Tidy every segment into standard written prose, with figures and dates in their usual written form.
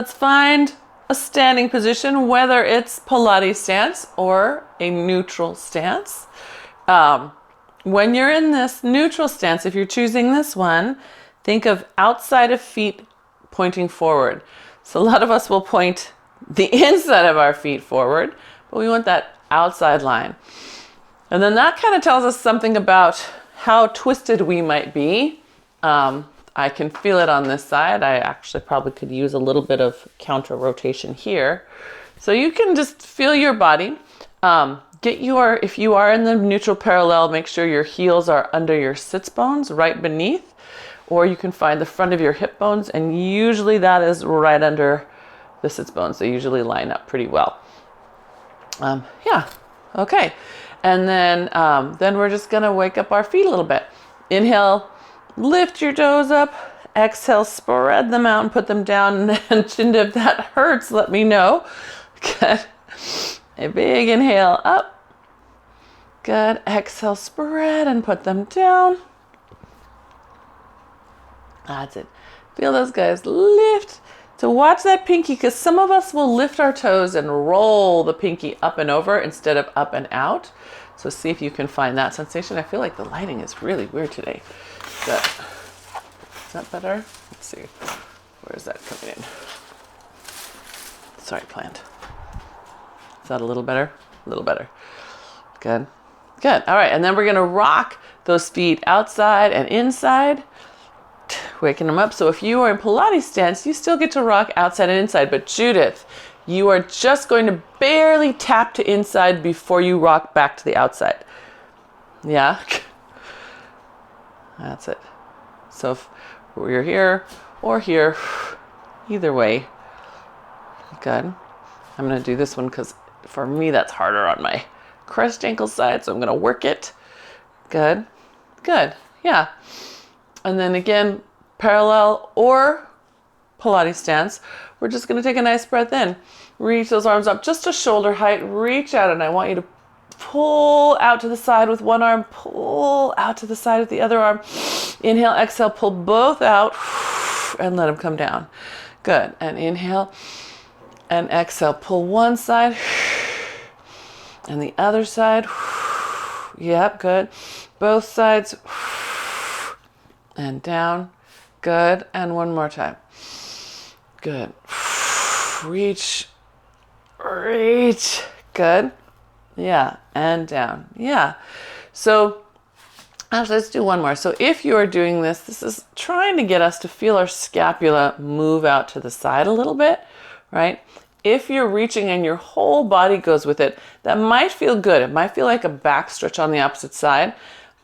Let's find a standing position, whether it's Pilates stance or a neutral stance. When you're in this neutral stance, if you're choosing this one, think of outside of feet pointing forward. So a lot of us will point the inside of our feet forward, but we want that outside line. And then that kind of tells us something about how twisted we might be. I can feel it on this side. I actually probably could use a little bit of counter rotation here. So you can just feel your body. If you are in the neutral parallel, make sure your heels are under your sits bones, right beneath, or you can find the front of your hip bones, and usually that is right under the sits bones. They usually line up pretty well. Yeah, okay. And then we're just gonna wake up our feet a little bit. Inhale, lift your toes up. Exhale, spread them out and put them down. And if that hurts, let me know. Good. A big inhale up. Good. Exhale, spread and put them down. That's it. Feel those guys lift. So watch that pinky, because some of us will lift our toes and roll the pinky up and over instead of up and out. So see if you can find that sensation. I feel like the lighting is really weird today. Good. Is that better? Let's see. Where is that coming in? Sorry, plant. Is that a little better? A little better. Good. Good. All right. And then we're going to rock those feet outside and inside, waking them up. So if you are in Pilates stance, you still get to rock outside and inside. But Judith, you are just going to barely tap to inside before you rock back to the outside. Yeah? That's it. So if you're here or here, either way. Good. I'm going to do this one because for me that's harder on my crushed ankle side, so I'm going to work it. Good. Good. Yeah. And then again, parallel or Pilates stance, we're just going to take a nice breath in. Reach those arms up just to shoulder height. Reach out, and I want you to pull out to the side with one arm, pull out to the side with the other arm. Inhale, exhale, pull both out and let them come down. Good. And inhale and exhale, pull one side and the other side. Yep, good. Both sides and down. Good. And one more time. Good. Reach. Reach. Good. Yeah. And down. Yeah. So actually, let's do one more. So if you are doing this, this is trying to get us to feel our scapula move out to the side a little bit, right? If you're reaching and your whole body goes with it, that might feel good. It might feel like a back stretch on the opposite side,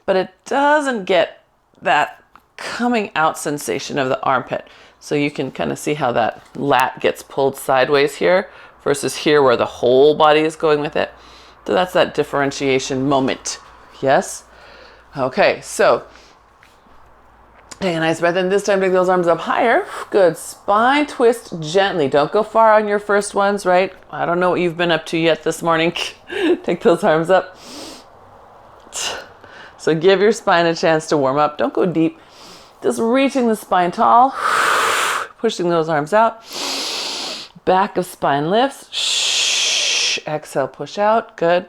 but it doesn't get that coming out sensation of the armpit. So you can kind of see how that lat gets pulled sideways here versus here where the whole body is going with it. So that's that differentiation moment. Yes? Okay, so take a nice breath in. This time, take those arms up higher. Good. Spine twist gently. Don't go far on your first ones, right? I don't know what you've been up to yet this morning. Take those arms up. So give your spine a chance to warm up. Don't go deep. Just reaching the spine tall. Pushing those arms out. Back of spine lifts. Exhale, push out. Good.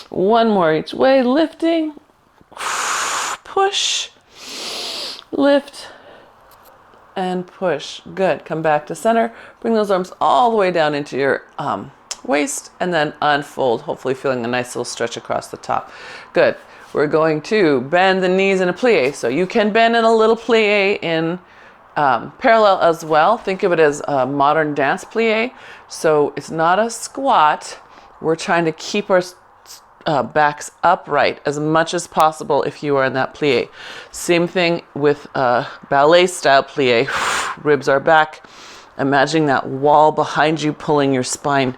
One more each way. Lifting. Push. Lift and push. Good. Come back to center. Bring those arms all the way down into your waist and then unfold, hopefully feeling a nice little stretch across the top. Good. We're going to bend the knees in a plie. So you can bend in a little plie in parallel as well. Think of it as a modern dance plie. So it's not a squat. We're trying to keep our backs upright as much as possible if you are in that plie. Same thing with ballet style plie. Ribs are back. Imagining that wall behind you pulling your spine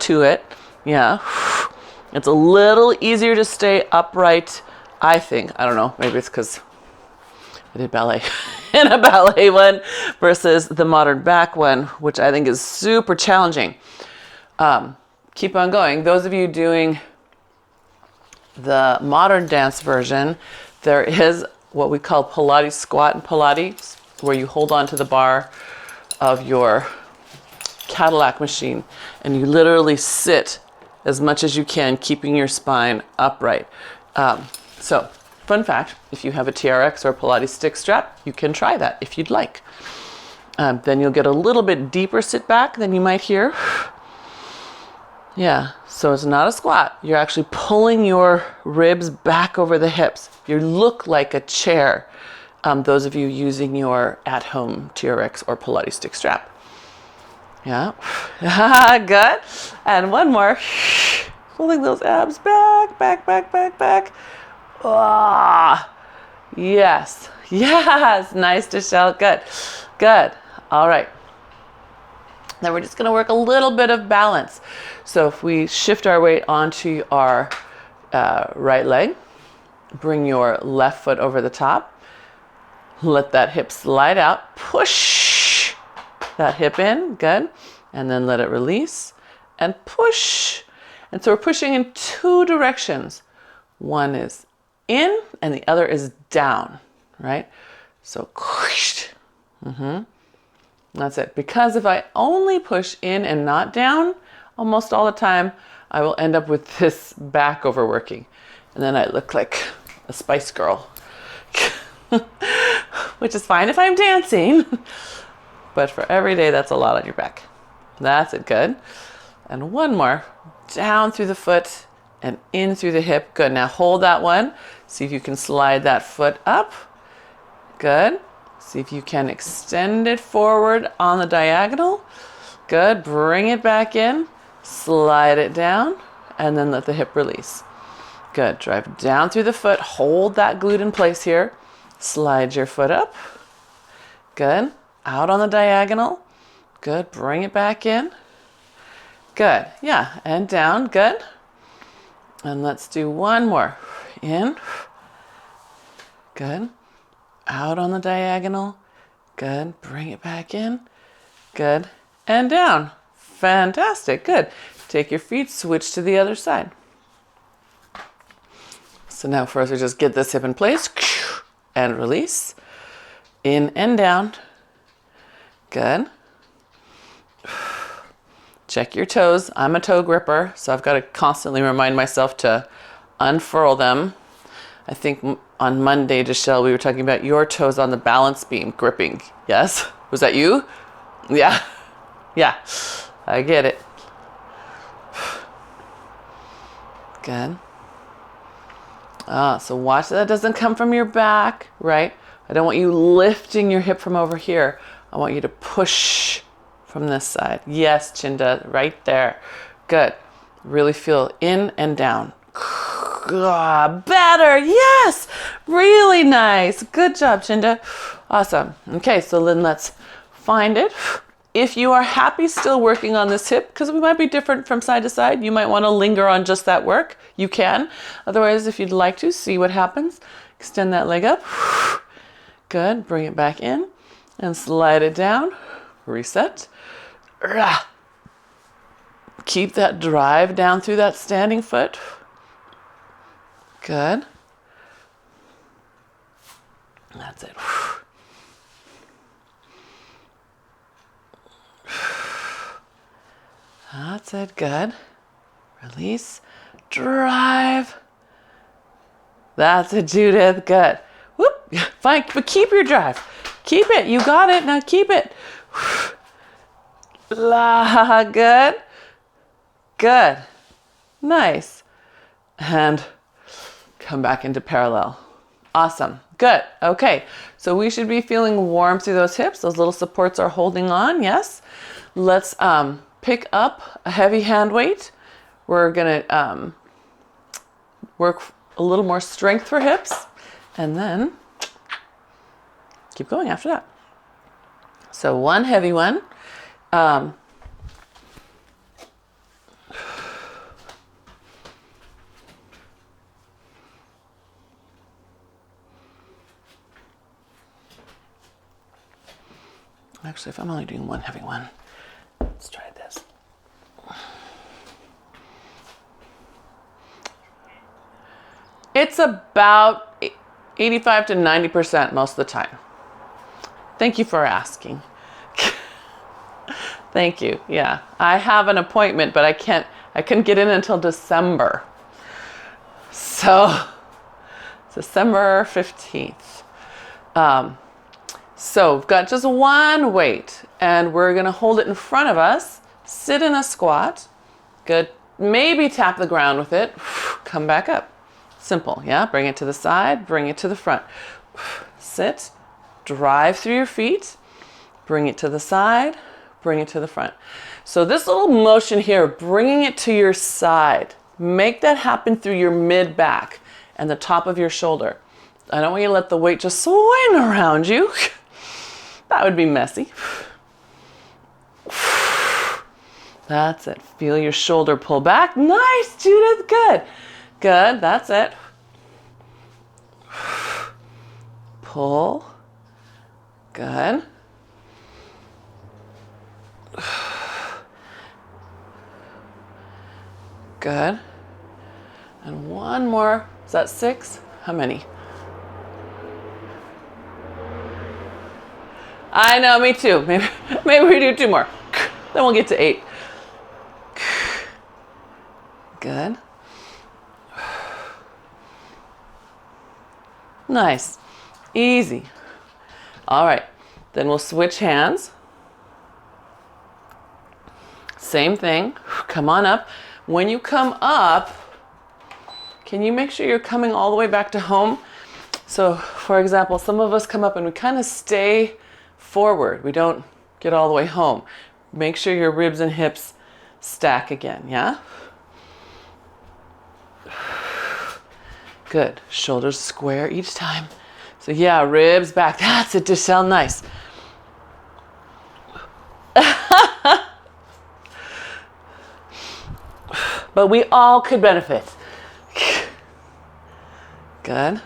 to it. Yeah. It's a little easier to stay upright, I think. I don't know. Maybe it's because I did ballet in a ballet one versus the modern back one, which I think is super challenging. Keep on going. Those of you doing the modern dance version, there is what we call Pilates squat and Pilates, where you hold on to the bar of your Cadillac machine, and you literally sit as much as you can, keeping your spine upright. So, fun fact, if you have a TRX or a Pilates stick strap, you can try that if you'd like. Then you'll get a little bit deeper sit back than you might hear. Yeah, so it's not a squat. You're actually pulling your ribs back over the hips. You look like a chair, those of you using your at-home TRX or Pilates stick strap. Yeah, good. And one more. Pulling those abs back, back, back, back, back. Ah, yes, yes, nice, Deshelle, good, good. All right. Then we're just going to work a little bit of balance. So if we shift our weight onto our right leg, bring your left foot over the top, let that hip slide out, push that hip in, good, and then let it release and push. And so we're pushing in two directions. One is in and the other is down, right? So, that's it. Because if I only push in and not down, almost all the time, I will end up with this back overworking. And then I look like a Spice Girl, which is fine if I'm dancing. But for every day, that's a lot on your back. That's it, good. And one more, down through the foot and in through the hip. Good, now hold that one. See if you can slide that foot up. Good. See if you can extend it forward on the diagonal. Good, bring it back in, slide it down, and then let the hip release. Good, drive down through the foot, hold that glute in place here. Slide your foot up. Good, out on the diagonal. Good, bring it back in. Good, yeah, and down, good. And let's do one more. In. Good. Out on the diagonal. Good. Bring it back in. Good. And down. Fantastic. Good. Take your feet, switch to the other side. So now first we just get this hip in place and release. In and down. Good. Check your toes. I'm a toe gripper, so I've got to constantly remind myself to unfurl them. I think on Monday, Deshelle, we were talking about your toes on the balance beam gripping. Yes? Was that you? Yeah. Yeah. I get it. Good. So watch that doesn't come from your back, right? I don't want you lifting your hip from over here. I want you to push from this side. Yes, Chinda, right there. Good. Really feel in and down. Better. Yes. Really nice. Good job, Chinda. Awesome. Okay, so then let's find it. If you are happy still working on this hip, because we might be different from side to side, you might want to linger on just that work. You can. Otherwise, if you'd like to, see what happens. Extend that leg up. Good. Bring it back in and slide it down. Reset. Keep that drive down through that standing foot. Good. That's it. That's it. Good. Release. Drive. That's it, Judith. Good. Whoop. Fine. But keep your drive. Keep it. You got it. Now keep it. Good. Good. Nice. And come back into parallel. Awesome. Good. Okay. So we should be feeling warm through those hips. Those little supports are holding on. Yes. Let's pick up a heavy hand weight. We're going to work a little more strength for hips and then keep going after that. So one heavy one. Actually, if I'm only doing one heavy one, let's try this. It's about 85 to 90% most of the time. Thank you for asking. Thank you. Yeah, I have an appointment, but I couldn't get in until December. So, December 15th. So we've got just one weight and we're gonna hold it in front of us, sit in a squat. Good. Maybe tap the ground with it. Come back up. Simple, yeah? Bring it to the side, bring it to the front. Sit, drive through your feet, bring it to the side, bring it to the front. So this little motion here, bringing it to your side, make that happen through your mid back and the top of your shoulder. I don't want you to let the weight just swing around you. That would be messy. That's it. Feel your shoulder pull back. Nice, Judith. Good. Good. That's it. Pull. Good. Good. And one more. Is that 6? How many? I know, me too. Maybe we do 2 more. Then we'll get to 8. Good. Nice. Easy. All right. Then we'll switch hands. Same thing. Come on up. When you come up, can you make sure you're coming all the way back to home? So, for example, some of us come up and we kind of stay forward. We don't get all the way home. Make sure your ribs and hips stack again, yeah? Good. Shoulders square each time. So yeah, ribs back. That's it. Just sound nice. But we all could benefit. Good.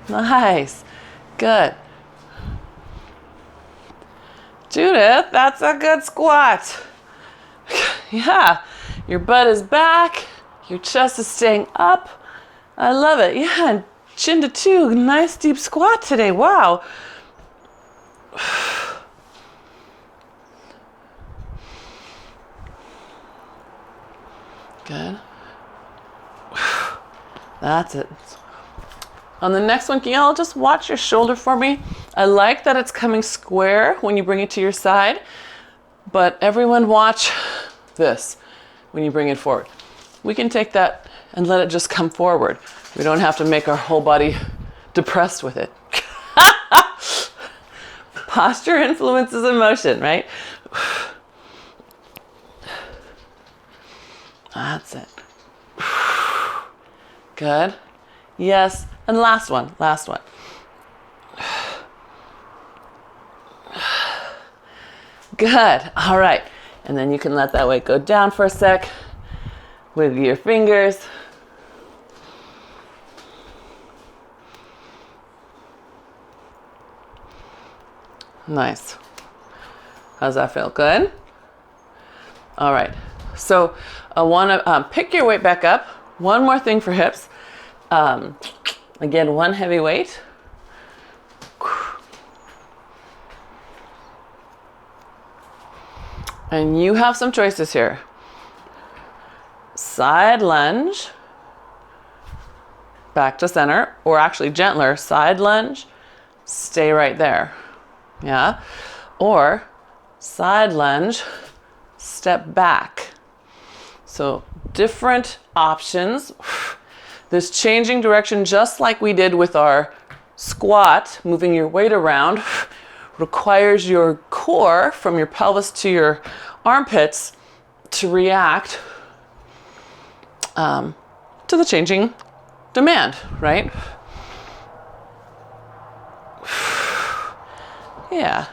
Nice. Good. Judith, that's a good squat. Yeah, your butt is back, your chest is staying up. I love it. Yeah, and chin to 2. Nice deep squat today. Wow. Good. That's it. On the next one, can y'all just watch your shoulder for me? I like that it's coming square when you bring it to your side, but everyone watch this when you bring it forward. We can take that and let it just come forward. We don't have to make our whole body depressed with it. Posture influences emotion, right? That's it. Good. Yes. And last one. Good. All right. And then you can let that weight go down for a sec with your fingers. Nice. How's that feel? Good? All right. So I want to pick your weight back up. One more thing for hips. Again, one heavy weight. And you have some choices here. Side lunge, back to center, or actually gentler, side lunge, stay right there. Yeah. Or side lunge, step back. So different options. This changing direction, just like we did with our squat, moving your weight around, requires your core from your pelvis to your armpits to react to the changing demand, right? Yeah,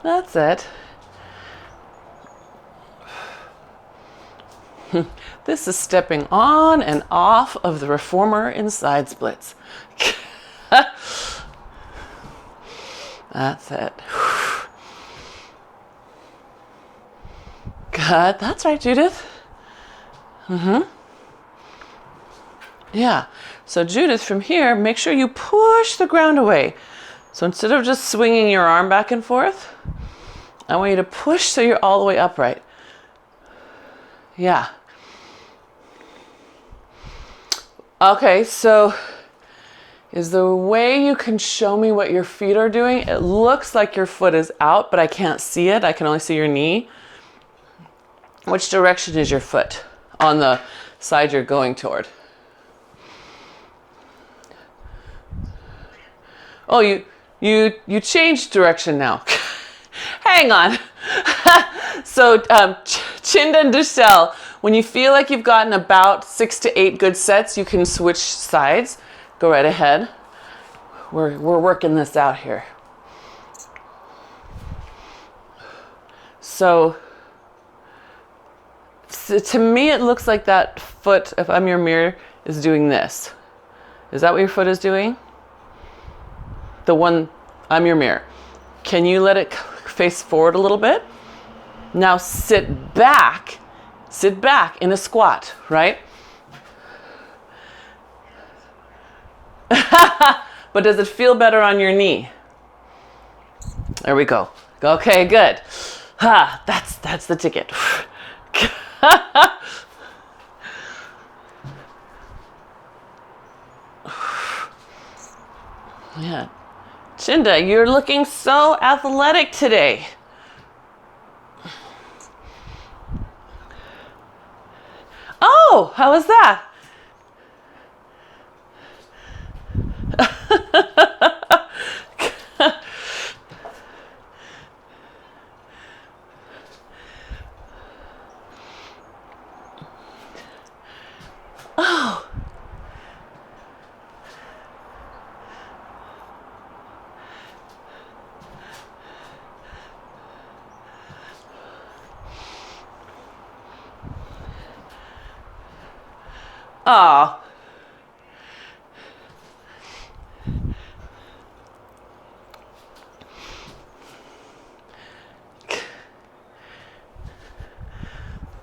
that's it. This is stepping on and off of the reformer in side splits. That's it. Good. That's right, Judith. Yeah. So Judith, from here, make sure you push the ground away. So instead of just swinging your arm back and forth, I want you to push so you're all the way upright. Yeah. Okay, so is there a way you can show me what your feet are doing? It looks like your foot is out, but I can't see it. I can only see your knee. Which direction is your foot on the side you're going toward? Oh, you changed direction now. Hang on. So Chinda and Dushel, when you feel like you've gotten about 6 to 8 good sets, you can switch sides. Go right ahead. We're working this out here. So to me, it looks like that foot, if I'm your mirror, is doing this. Is that what your foot is doing? The one, I'm your mirror. Can you let it face forward a little bit? Now sit back in a squat, right? But does it feel better on your knee? There we go. Okay, good. That's the ticket. Yeah. Chinda, you're looking so athletic today. Oh, how was that? Oh. Oh.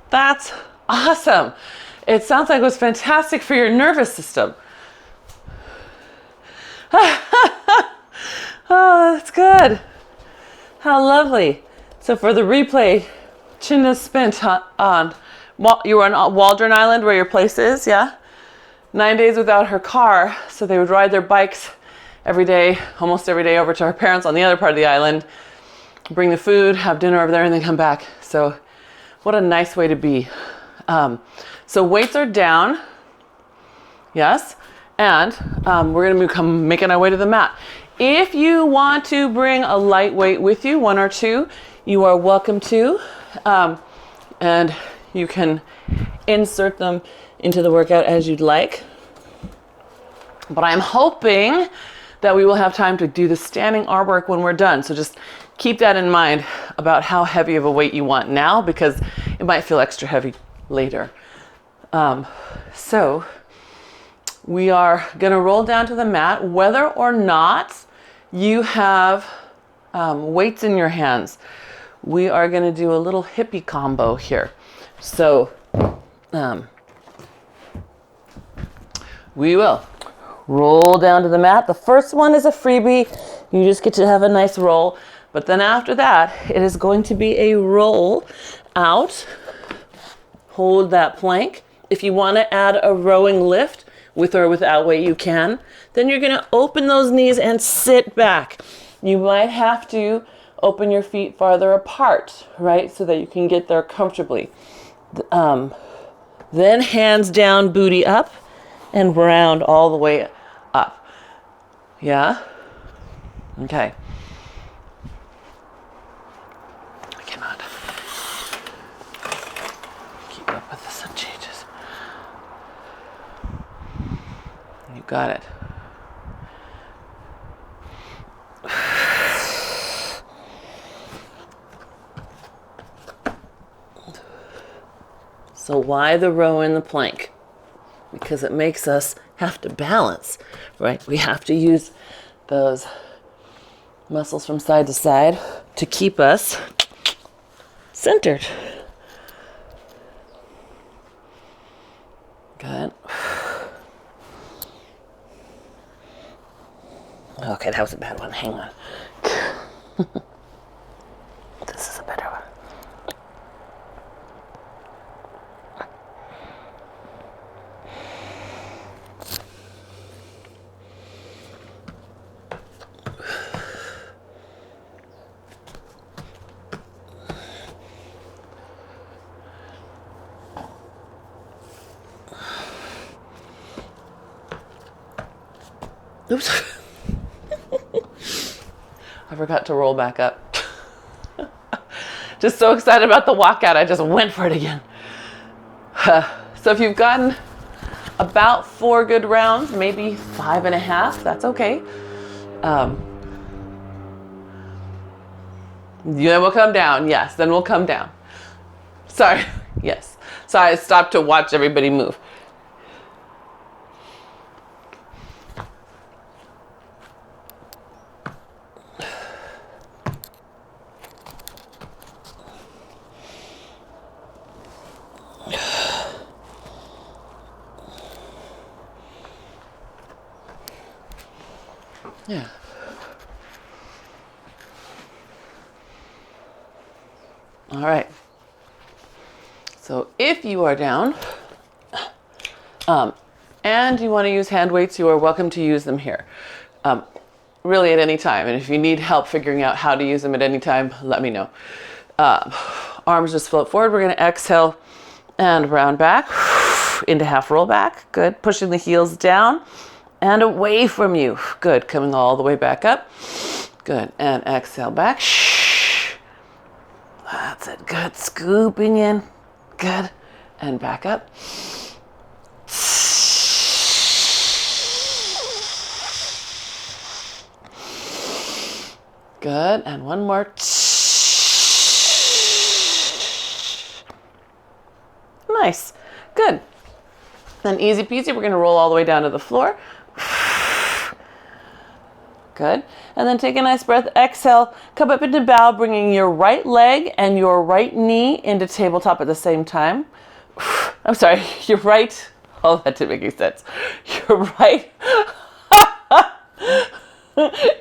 That's awesome. It sounds like it was fantastic for your nervous system. Oh, that's good. How lovely. So for the replay, Chinda spent you were on Waldron Island where your place is, yeah? 9 days without her car, so they would ride their bikes every day, almost every day over to her parents on the other part of the island, bring the food, have dinner over there, and then come back. So what a nice way to be. So weights are down, yes, and we're gonna come making our way to the mat. If you want to bring a light weight with you, 1 or 2, you are welcome to, and you can insert them into the workout as you'd like. But I'm hoping that we will have time to do the standing arm work when we're done. So just keep that in mind about how heavy of a weight you want now, because it might feel extra heavy later. So we are gonna roll down to the mat, whether or not you have weights in your hands. We are gonna do a little hippie combo here. So we will roll down to the mat. The first one is a freebie. You just get to have a nice roll. But then after that, it is going to be a roll out. Hold that plank. If you want to add a rowing lift with or without weight, you can. Then you're going to open those knees and sit back. You might have to open your feet farther apart, right? So that you can get there comfortably. Then hands down, booty up, and round all the way up. Yeah? Okay. I cannot keep up with the sun changes. You got it. So why the row and the plank? Because it makes us have to balance, right? We have to use those muscles from side to side to keep us centered. Good. Okay, that was a bad one. Hang on. This is a better one. Oops. I forgot to roll back up. Just so excited about the walkout, I just went for it again. So if you've gotten about 4 good rounds, maybe 5.5, that's okay. Then we'll come down. Yes, then we'll come down. Sorry. Yes. So I stopped to watch everybody move. Yeah. All right. So if you are down and you want to use hand weights, you are welcome to use them here. Really at any time. And if you need help figuring out how to use them at any time, let me know. Arms just float forward. We're going to exhale and round back into half roll back. Good. Pushing the heels down and away from you. Good. Coming all the way back up. Good. And exhale back. That's it. Good. Scooping in. Good. And back up. Good. And one more. Nice. Good. Then easy peasy, we're going to roll all the way down to the floor. Good. And then take a nice breath. Exhale. Come up into bow, bringing your right leg and your right knee into tabletop at the same time. I'm sorry. Your right. Oh, that didn't make any sense. Your right.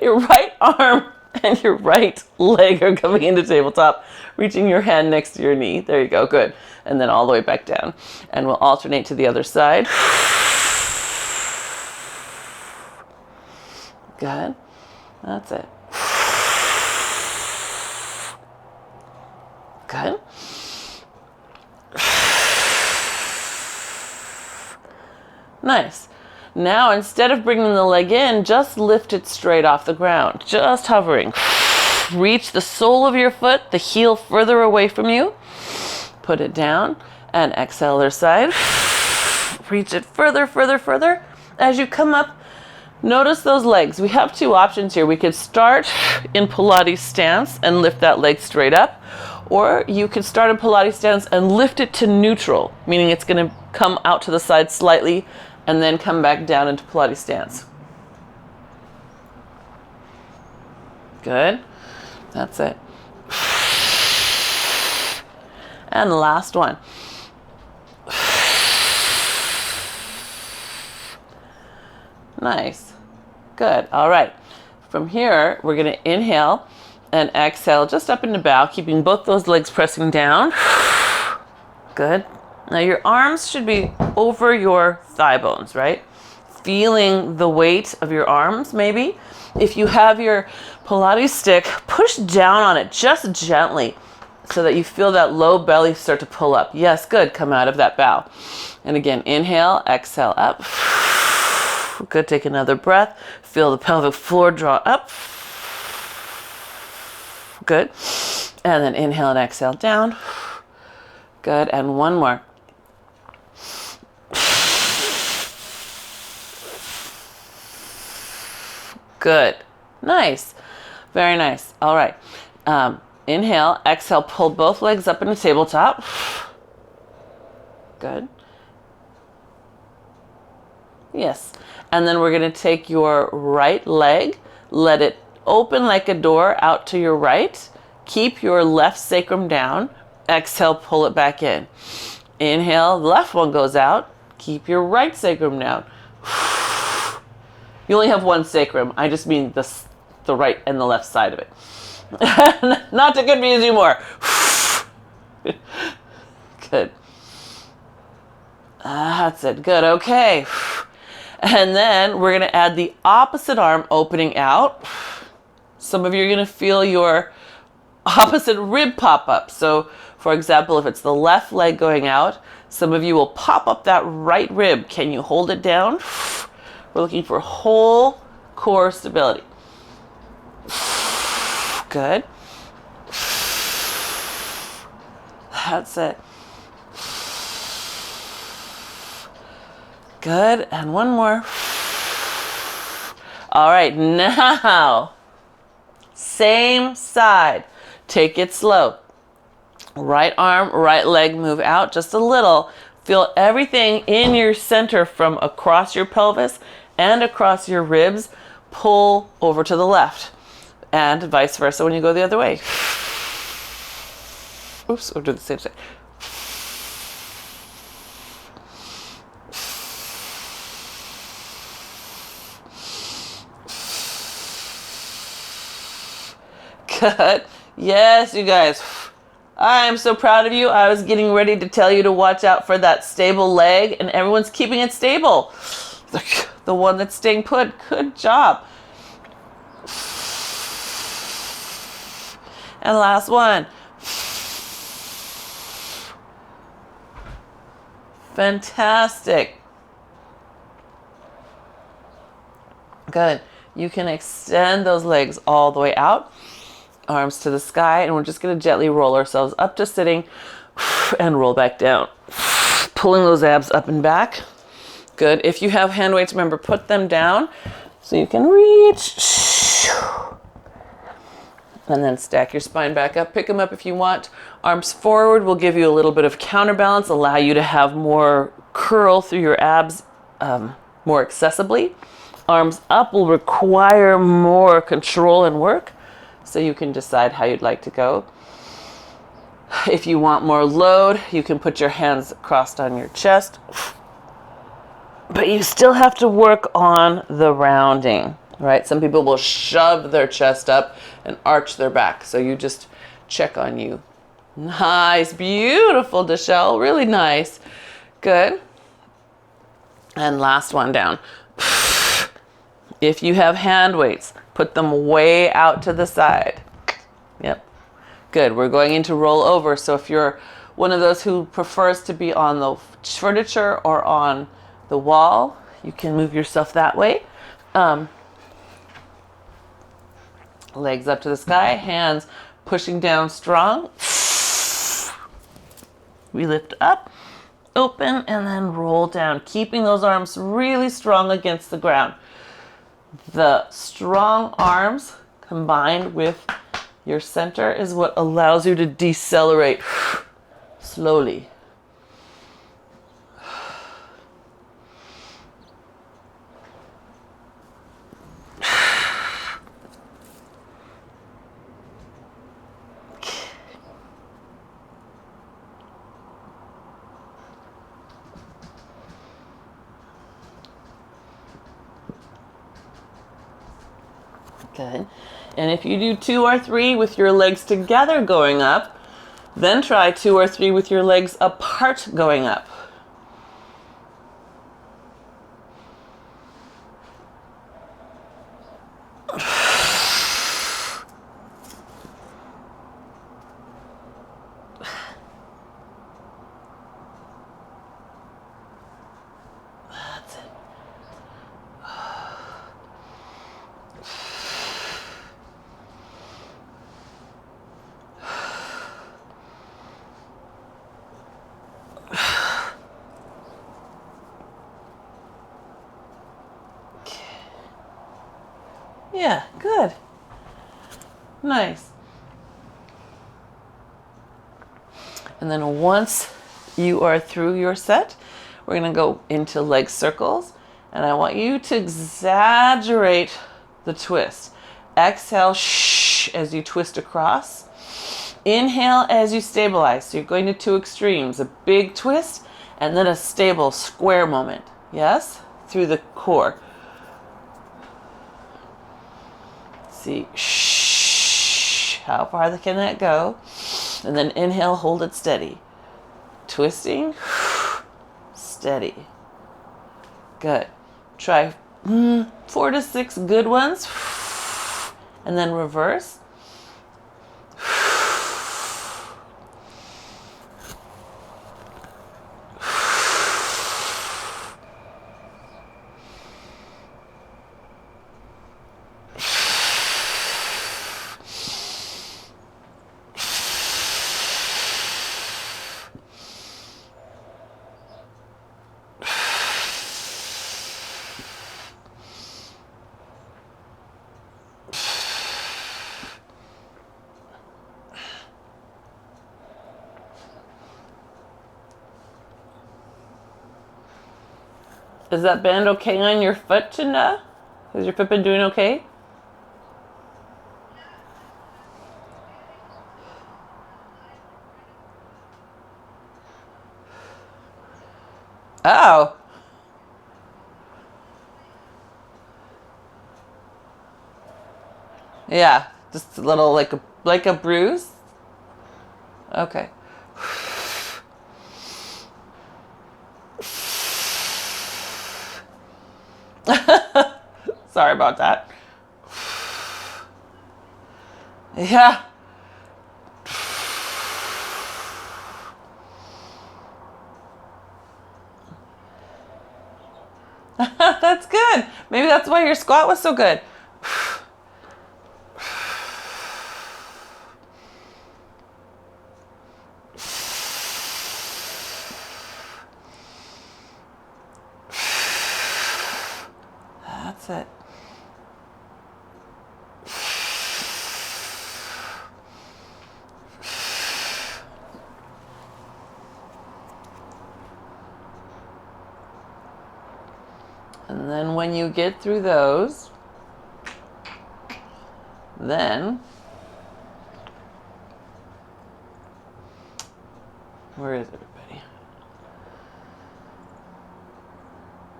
Your right arm and your right leg are coming into tabletop, reaching your hand next to your knee. There you go. Good. And then all the way back down. And we'll alternate to the other side. Good. That's it. Good. Nice. Now, instead of bringing the leg in, just lift it straight off the ground. Just hovering. Reach the sole of your foot, the heel further away from you. Put it down and exhale other side. Reach it further, further, further. As you come up, notice those legs. We have 2 options here. We could start in Pilates stance and lift that leg straight up. Or you could start in Pilates stance and lift it to neutral, meaning it's going to come out to the side slightly and then come back down into Pilates stance. Good. That's it. And last one. Nice. Good. All right. From here, we're going to inhale and exhale just up into bow, keeping both those legs pressing down. Good. Now your arms should be over your thigh bones, right? Feeling the weight of your arms, maybe. If you have your Pilates stick, push down on it just gently so that you feel that low belly start to pull up. Yes, good. Come out of that bow. And again, inhale, exhale up. Good. Take another breath. Feel the pelvic floor draw up. Good. And then inhale and exhale down. Good. And one more. Good. Nice. Very nice. All right. Inhale, exhale, pull both legs up into tabletop. Good. Yes. And then we're going to take your right leg, let it open like a door out to your right. Keep your left sacrum down. Exhale, pull it back in. Inhale, the left one goes out. Keep your right sacrum down. You only have one sacrum. I just mean the right and the left side of it. Not to confuse you more. Good. That's it. Good. Okay. And then we're going to add the opposite arm opening out. Some of you are going to feel your opposite rib pop up. So, for example, if it's the left leg going out, some of you will pop up that right rib. Can you hold it down? We're looking for whole core stability. Good. That's it. Good. And one more. All right. Now, same side. Take it slow. Right arm, right leg, move out just a little. Feel everything in your center from across your pelvis and across your ribs. Pull over to the left. And vice versa when you go the other way. Oops, we'll do the same thing. Good. Yes, you guys. I am so proud of you. I was getting ready to tell you to watch out for that stable leg, and everyone's keeping it stable. The one that's staying put. Good job. And last one. Fantastic. Good. You can extend those legs all the way out. Arms to the sky, and we're just going to gently roll ourselves up to sitting and roll back down. Pulling those abs up and back. Good. If you have hand weights, remember, put them down so you can reach. And then stack your spine back up. Pick them up if you want. Arms forward will give you a little bit of counterbalance, allow you to have more curl through your abs more accessibly. Arms up will require more control and work. So you can decide how you'd like to go. If you want more load, you can put your hands crossed on your chest. But you still have to work on the rounding, right? Some people will shove their chest up and arch their back. So you just check on you. Nice, beautiful, Deshelle, really nice. Good. And last one down. If you have hand weights, put them way out to the side. Yep. Good. We're going into roll over. So if you're one of those who prefers to be on the furniture or on the wall, you can move yourself that way. Legs up to the sky, hands pushing down strong. We lift up, open, and then roll down, keeping those arms really strong against the ground. The strong arms combined with your center is what allows you to decelerate slowly. Good. And if you do 2 or 3 with your legs together going up, then try 2 or 3 with your legs apart going up. That's it. Yeah, good. Nice. And then once you are through your set, we're going to go into leg circles. And I want you to exaggerate the twist. Exhale, shh, as you twist across. Inhale as you stabilize. So you're going to 2 extremes. A big twist and then a stable square moment. Yes? Through the core. see. Shh. How far can that go? And then inhale, hold it steady. Twisting. Steady. Good. Try 4 to 6 good ones. And then reverse. Is that band okay on your foot, Chinda? Has your foot been doing okay? Oh. Yeah, just a little like a bruise. Okay. Sorry about that. Yeah. That's good. Maybe that's why your squat was so good. That's it. And then when you get through those, then where is everybody?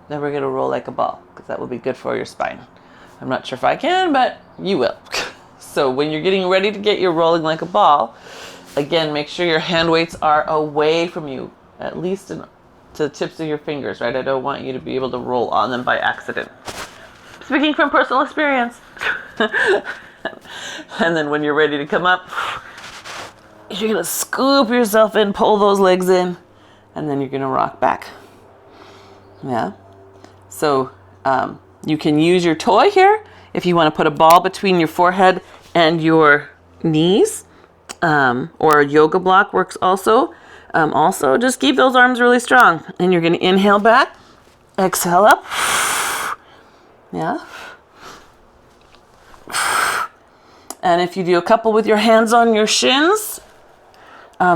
Then we're going to roll like a ball, because that will be good for your spine. I'm not sure if I can, but you will. So when you're getting ready to get your rolling like a ball, again, make sure your hand weights are away from you, at least to the tips of your fingers, right? I don't want you to be able to roll on them by accident. Speaking from personal experience. And then when you're ready to come up, you're going to scoop yourself in, pull those legs in, and then you're going to rock back. Yeah. So you can use your toy here if you want to put a ball between your forehead and your knees, or a yoga block works also. Also, just keep those arms really strong, and you're going to inhale back, exhale up. Yeah. And if you do a couple with your hands on your shins,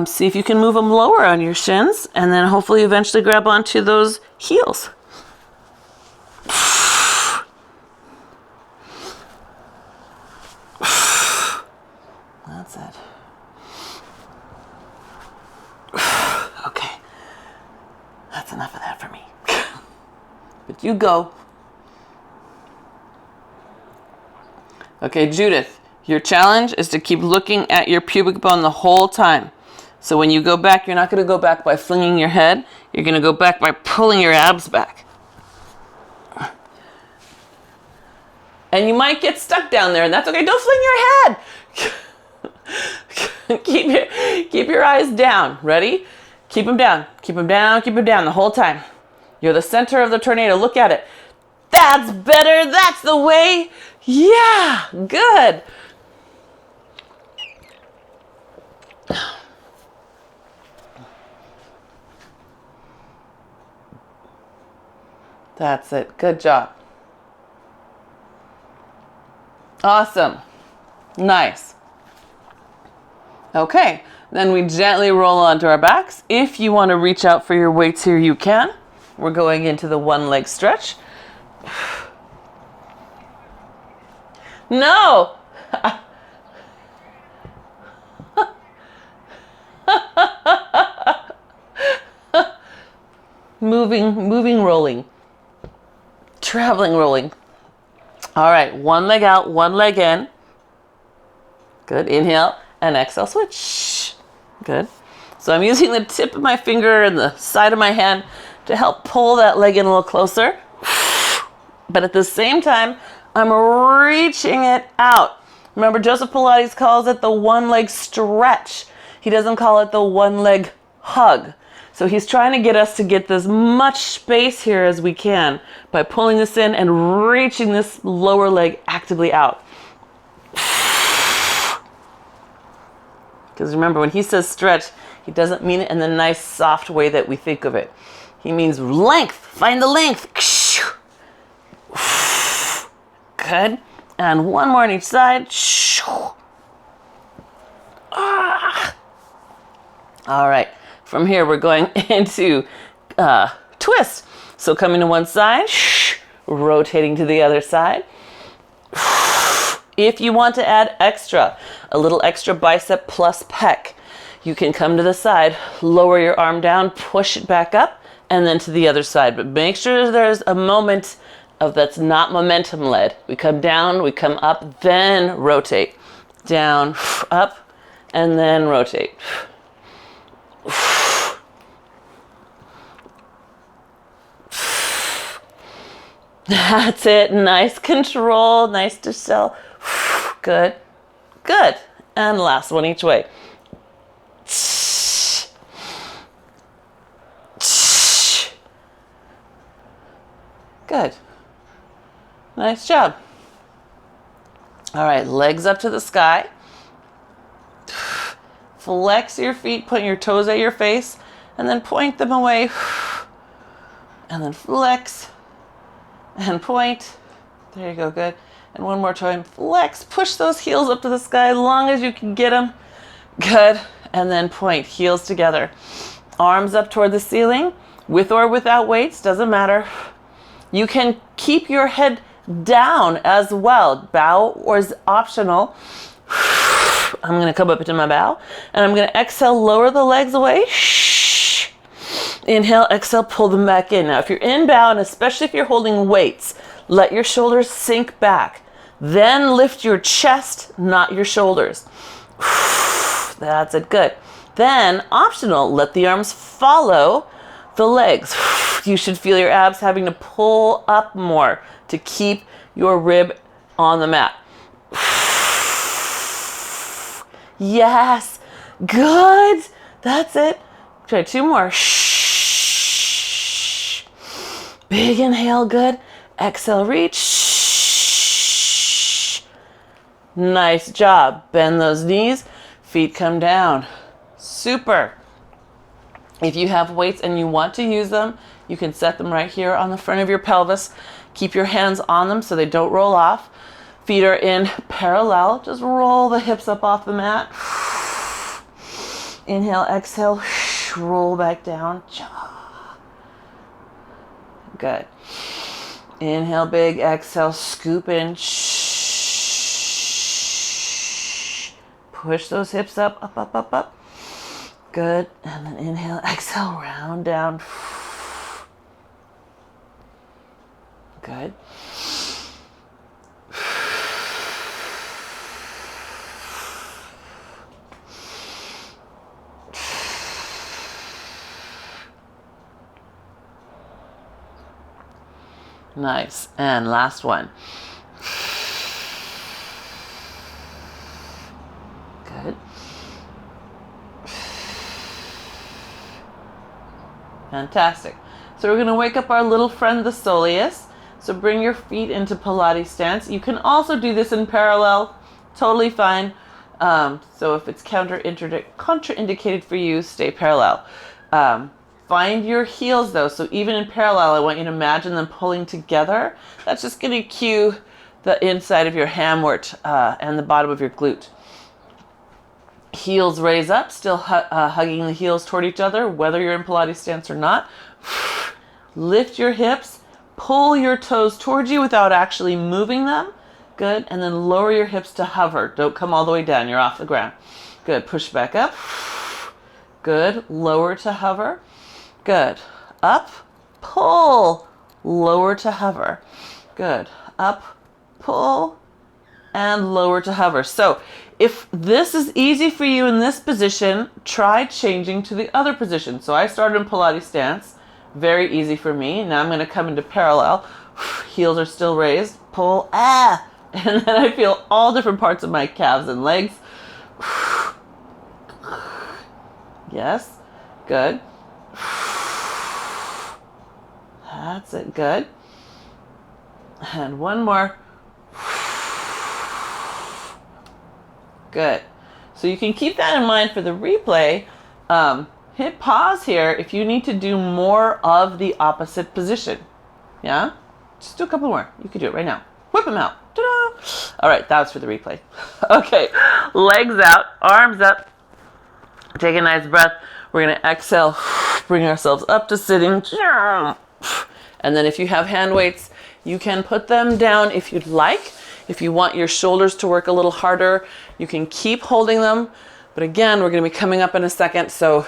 see if you can move them lower on your shins, and then hopefully eventually grab onto those heels. That's it. Okay. That's enough of that for me. But you go. Okay, Judith, your challenge is to keep looking at your pubic bone the whole time. So when you go back, you're not going to go back by flinging your head. You're going to go back by pulling your abs back. And you might get stuck down there, and that's okay. Don't fling your head. Keep your eyes down. Ready? Keep them down. Keep them down. Keep them down the whole time. You're the center of the tornado. Look at it. That's better. That's the way. Yeah. Good. That's it. Good job. Awesome. Nice. Okay, then we gently roll onto our backs. If you want to reach out for your weights here, you can. We're going into the one leg stretch. No! Moving, rolling. Traveling, rolling. All right, one leg out, one leg in. Good. Inhale and exhale, switch. Good. So I'm using the tip of my finger and the side of my hand to help pull that leg in a little closer. But at the same time, I'm reaching it out. Remember, Joseph Pilates calls it the one leg stretch. He doesn't call it the one leg hug. So he's trying to get us to get as much space here as we can by pulling this in and reaching this lower leg actively out. Because remember, when he says stretch, he doesn't mean it in the nice soft way that we think of it. He means length. Find the length. Good. And one more on each side. All right. From here, we're going into twist. So coming to one side, rotating to the other side. If you want to add a little extra bicep plus pec, you can come to the side, lower your arm down, push it back up, and then to the other side. But make sure there's a moment of that's not momentum led. We come down, we come up, then rotate. Down, up, and then rotate. That's it. Nice control. Nice to sell. Good. Good. And last one each way. Good. Nice job. All right, legs up to the sky. Flex your feet, put your toes at your face, and then point them away. And then flex and point. There you go, good. And one more time, flex, push those heels up to the sky as long as you can get them. Good. And then point, heels together. Arms up toward the ceiling, with or without weights, doesn't matter. You can keep your head down as well. Bow is optional. I'm going to come up into my bow, and I'm going to exhale, lower the legs away. Inhale, exhale, pull them back in. Now, if you're in bow, and especially if you're holding weights, let your shoulders sink back. Then lift your chest, not your shoulders. That's it, good. Then, optional, let the arms follow the legs. You should feel your abs having to pull up more to keep your rib on the mat. Yes, good. That's it. Try two more. Big inhale, good. Exhale, reach. Nice job. Bend those knees, feet come down. Super. If you have weights and you want to use them, you can set them right here on the front of your pelvis. Keep your hands on them so they don't roll off. Feet are in parallel. Just roll the hips up off the mat. Inhale, exhale, roll back down. Good. Inhale, big. Exhale, scoop in. Push those hips up, up, up, up, up. Good. And then inhale, exhale, round down. Good. Nice. And last one. Good. Fantastic. So we're going to wake up our little friend, the soleus. So bring your feet into Pilates stance. You can also do this in parallel. Totally fine. So if it's contraindicated for you, stay parallel. Find your heels though. So even in parallel, I want you to imagine them pulling together. That's just going to cue the inside of your handweight and the bottom of your glute. Heels raise up, still hugging the heels toward each other, whether you're in Pilates stance or not. Lift your hips, pull your toes towards you without actually moving them. Good. And then lower your hips to hover. Don't come all the way down. You're off the ground. Good. Push back up. Good. Lower to hover. Good. Up, pull, lower to hover. Good. Up, pull, and lower to hover. So if this is easy for you in this position, try changing to the other position. So I started in Pilates stance, very easy for me. Now I'm going to come into parallel. Heels are still raised. Pull, and then I feel all different parts of my calves and legs. Yes, good. That's it, good. And one more. Good. So you can keep that in mind for the replay. Hit pause here if you need to do more of the opposite position. Yeah? Just do a couple more. You can do it right now. Whip them out. Ta-da! All right, that was for the replay. Okay, legs out, arms up. Take a nice breath. We're going to exhale, bring ourselves up to sitting. And then if you have hand weights, you can put them down if you'd like. If you want your shoulders to work a little harder, you can keep holding them. But again, we're going to be coming up in a second, so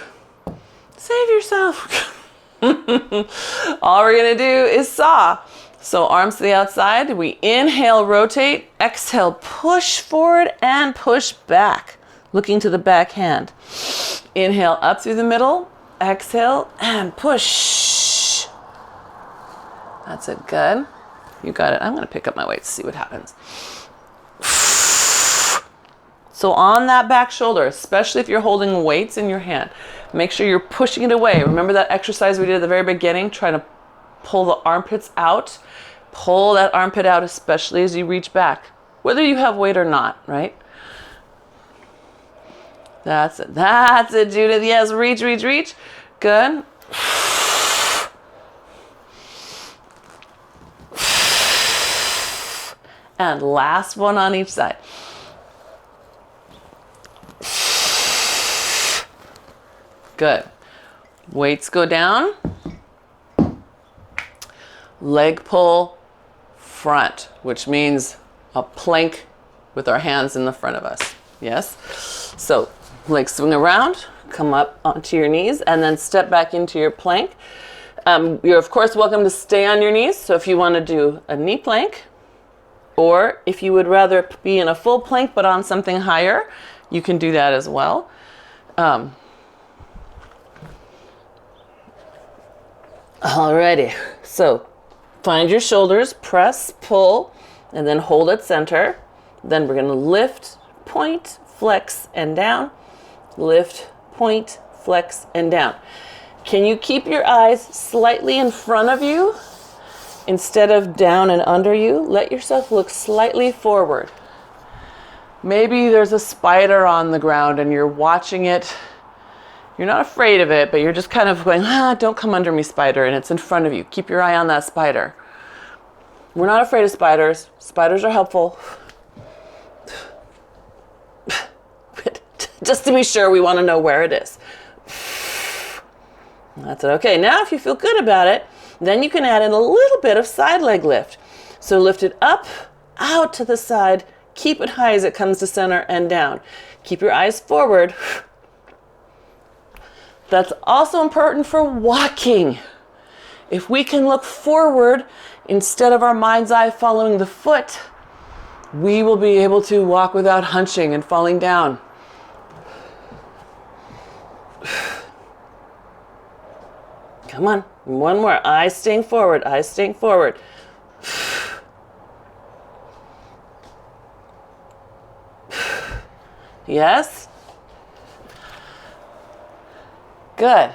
save yourself. All we're going to do is saw. So arms to the outside. We inhale, rotate. Exhale, push forward and push back, looking to the back hand. Inhale up through the middle. Exhale and push. That's it. Good. You got it. I'm going to pick up my weights, see what happens. So on that back shoulder, especially if you're holding weights in your hand, make sure you're pushing it away. Remember that exercise we did at the very beginning, trying to pull the armpits out? Pull that armpit out, especially as you reach back, whether you have weight or not, right? That's it. That's it, Judith. Yes, reach, reach, reach. Good. And last one on each side. Good. Weights go down. Leg pull front, which means a plank with our hands in the front of us. Yes? So legs swing around, come up onto your knees, and then step back into your plank. You're of course welcome to stay on your knees. So if you want to do a knee plank, or if you would rather be in a full plank but on something higher, you can do that as well. Alrighty, so find your shoulders, press, pull, and then hold at center. Then we're going to lift, point, flex, and down. Lift, point, flex, and down. Can you keep your eyes slightly in front of you instead of down and under you? Let yourself look slightly forward. Maybe there's a spider on the ground and you're watching it. You're not afraid of it, but you're just kind of going, don't come under me, spider, and it's in front of you. Keep your eye on that spider. We're not afraid of spiders. Spiders are helpful. But just to be sure, we want to know where it is. That's it. Okay, now if you feel good about it, then you can add in a little bit of side leg lift. So lift it up, out to the side, keep it high as it comes to center and down. Keep your eyes forward. That's also important for walking. If we can look forward instead of our mind's eye following the foot, we will be able to walk without hunching and falling down. Come on, one more. Eyes staying forward, eyes staying forward. Yes? Good.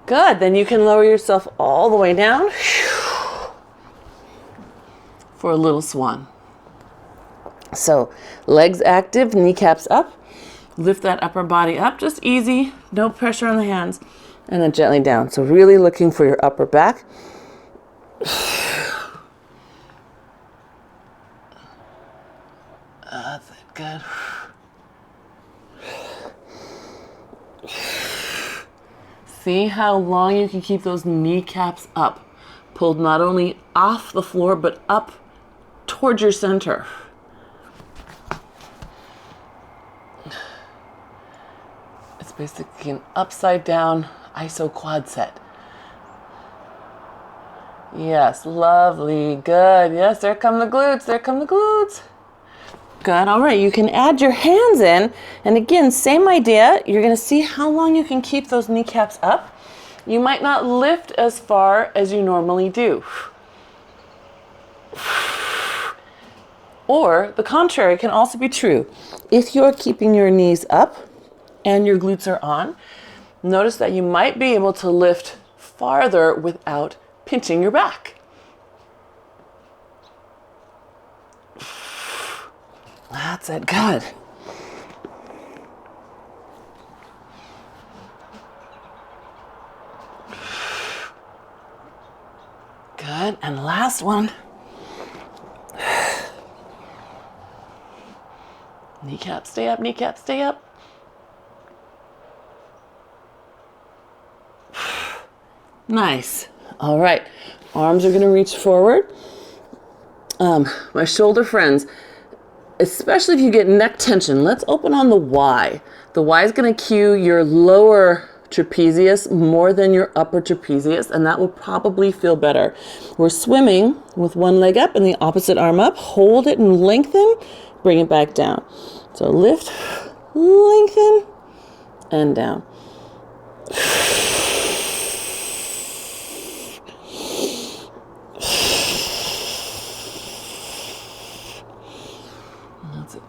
Good. Then you can lower yourself all the way down for a little swan. So legs active, kneecaps up. Lift that upper body up, just easy, no pressure on the hands, and then gently down. So really looking for your upper back. That's it. Good. See how long you can keep those kneecaps up, pulled not only off the floor, but up towards your center. It's basically an upside down iso quad set. Yes, lovely, good. Yes, there come the glutes, there come the glutes. Good. All right. You can add your hands in. And again, same idea. You're going to see how long you can keep those kneecaps up. You might not lift as far as you normally do. Or the contrary can also be true. If you're keeping your knees up and your glutes are on, notice that you might be able to lift farther without pinching your back. That's it. Good. Good. And last one. Kneecap, stay up, kneecap, stay up. Nice. All right. Arms are going to reach forward. My shoulder friends, especially if you get neck tension, let's open on the Y. The Y is going to cue your lower trapezius more than your upper trapezius, and that will probably feel better. We're swimming with one leg up and the opposite arm up. Hold it and lengthen. Bring it back down. So lift, lengthen, and down. That's it.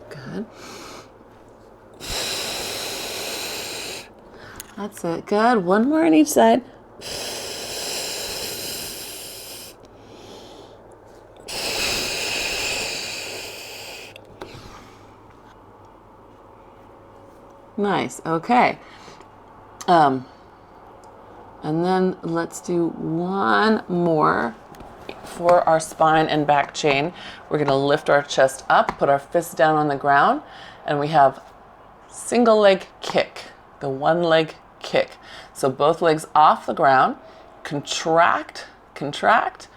Good. That's it. Good. One more on each side. Nice. Okay. And then let's do one more for our spine and back chain. We're going to lift our chest up, put our fists down on the ground, and we have single leg kick, the one leg kick. So both legs off the ground, contract, contract,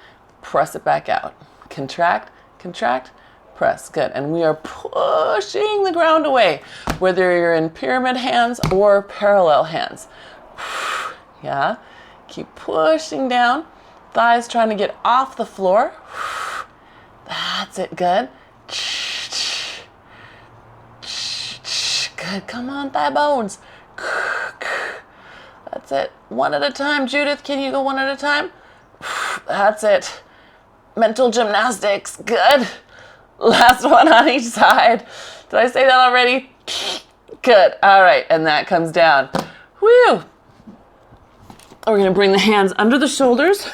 press it back out. Contract, contract, press. Good. And we are pushing the ground away, whether you're in pyramid hands or parallel hands. Yeah. Keep pushing down. Thighs trying to get off the floor. That's it. Good. Good. Come on, thigh bones. That's it. One at a time. Judith, can you go one at a time? That's it. Mental gymnastics. Good. Last one on each side. Did I say that already? Good. All right. And that comes down. Whew. We're going to bring the hands under the shoulders.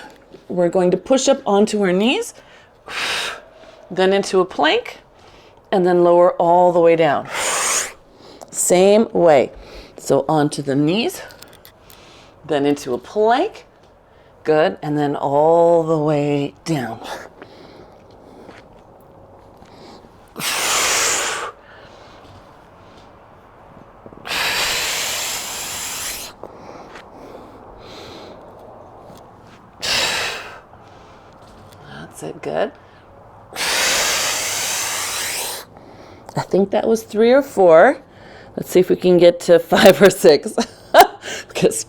We're going to push up onto our knees, then into a plank, and then lower all the way down. Same way. So onto the knees, then into a plank. Good. And then all the way down. That's it. Good. I think that was 3 or 4. Let's see if we can get to 5 or 6. Because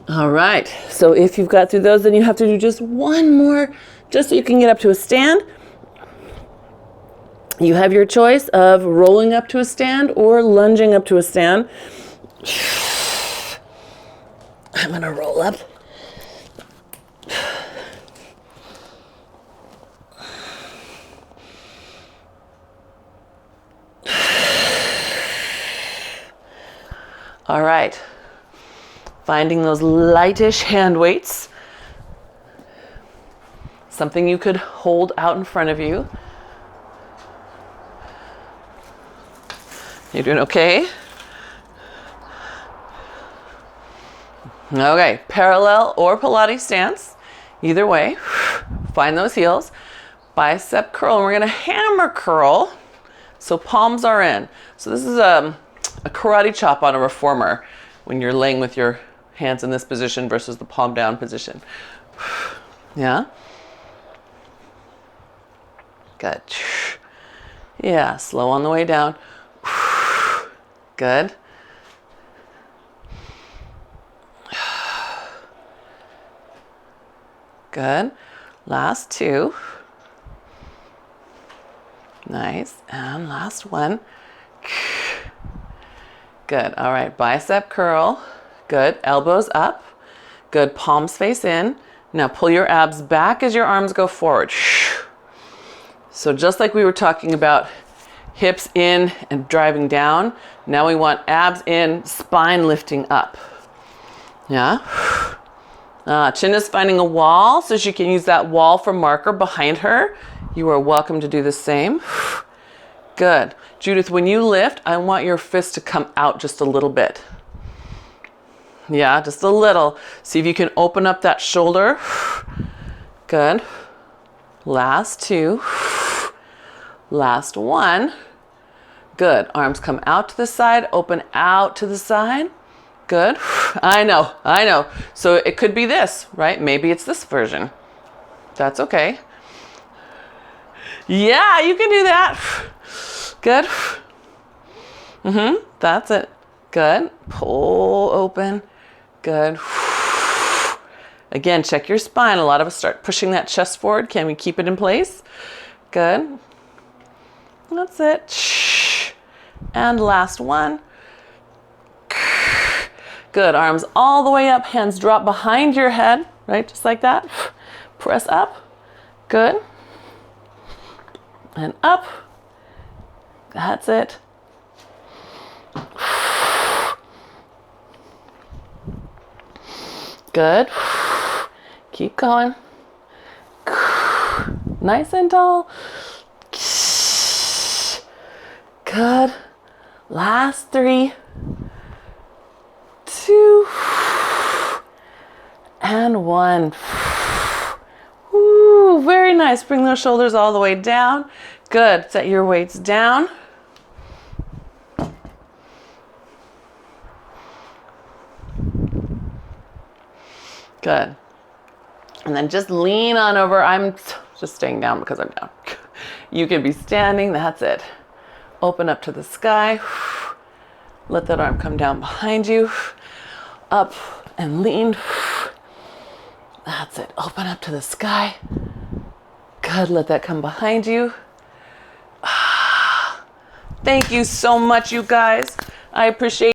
all right, so if you've got through those, then you have to do just one more, just so you can get up to a stand. You have your choice of rolling up to a stand or lunging up to a stand. I'm going to roll up. All right. Finding those lightish hand weights, something you could hold out in front of you. You're doing okay? Okay, parallel or Pilates stance. Either way, find those heels. Bicep curl, and we're gonna hammer curl. So palms are in. So this is a karate chop on a reformer when you're laying with your hands in this position versus the palm down position. Yeah? Good. Yeah, slow on the way down. Good. Good. Last two. Nice. And last one. Good. All right. Bicep curl. Good. Elbows up. Good. Palms face in. Now pull your abs back as your arms go forward. So just like we were talking about hips in and driving down, now we want abs in, spine lifting up. Yeah. Chin is finding a wall, so she can use that wall for marker behind her. You are welcome to do the same. Good. Judith, when you lift, I want your fist to come out just a little bit. Yeah, just a little. See if you can open up that shoulder. Good. Last two. Last one. Good. Arms come out to the side, open out to the side. Good. I know. So it could be this, right? Maybe it's this version. That's okay. Yeah, you can do that. Good. That's it. Good. Pull open. Good. Again, check your spine. A lot of us start pushing that chest forward. Can we keep it in place? Good. That's it. And last one. Good. Arms all the way up. Hands drop behind your head, right? Just like that. Press up. Good. And up. That's it. Good. Keep going. Nice and tall. Good. Last three. Two. And one. Woo, very nice. Bring those shoulders all the way down. Good. Set your weights down. Good. And then just lean on over. I'm just staying down because I'm down. You can be standing. That's it. Open up to the sky. Let that arm come down behind you. Up and lean. That's it. Open up to the sky. Good. Let that come behind you. Thank you so much, you guys. I appreciate